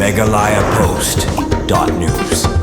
megalayapost.news.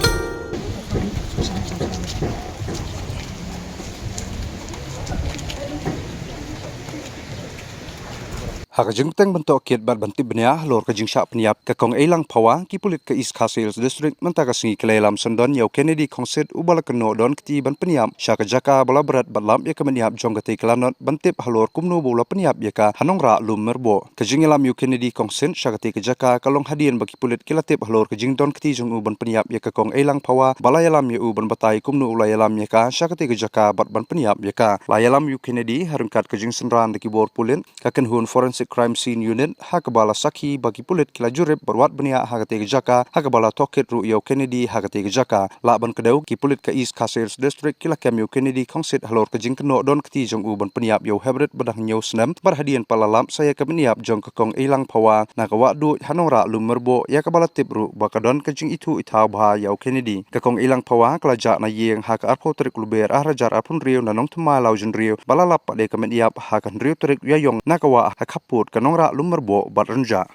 Hakajing teng bentuk kiat bat banti benia lor kajing syak peniap ke kong elang pawa ki pulit ke East Castle District mentaka singi kelelam sendon yau Kennedy Kongsit ubala keno don keti ban peniap syak jaka bala berat batlam ya kemeniap jong keti kelanot bantip halor kumno bola peniap ya ka hanong ra lum merbo kajing elam yau Kennedy Kongsit syak keti jaka kalong hadian bagi pulit kilatip halor kajing don keti jong uban peniap ya ka kong elang pawa bala yalam ya uban batai kumno ulai yalam ya ka syak keti jaka bat ban peniap ya ka la yalam yau Kennedy harungkat kajing senran deki bor pulit kaken hun forensic crime scene unit hakabala sakhi bagi pulit kila jurib berwat benia hakate jaka hakabala toket ru yau Kennedy hakate jaka laban kedau ki pulit ke East Castle District kila kem yau Kennedy Kongsit halor ke jingkeno don keti jong uban peniap yau hebret bedah nyau senam berhadian palalam saya ke meniap jong ke kong elang pawa nakawa du hanora lumerbo ya kabala tibru bakadon ke jing itu itau bah yau Kennedy ke kong elang pawa kelaja na yeng hak arpo terik luber rajar apun rio nanong tuma laujen rio balalap pada ke meniap hakan rio terik yayong nakawa hakaput kanong ra lumerbo batrenja.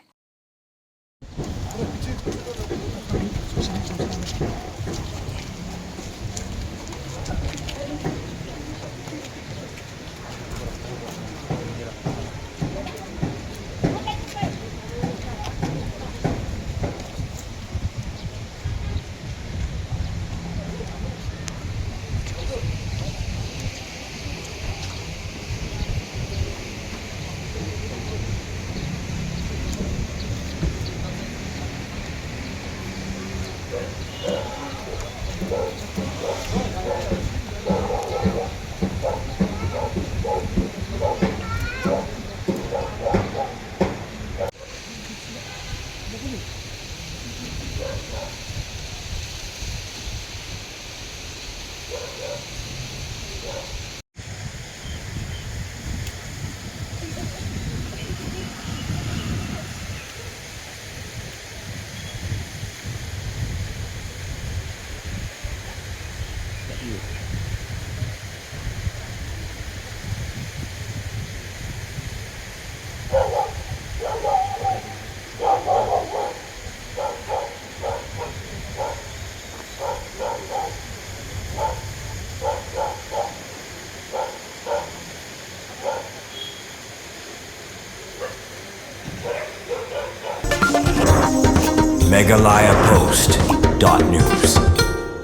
megalayapost.news.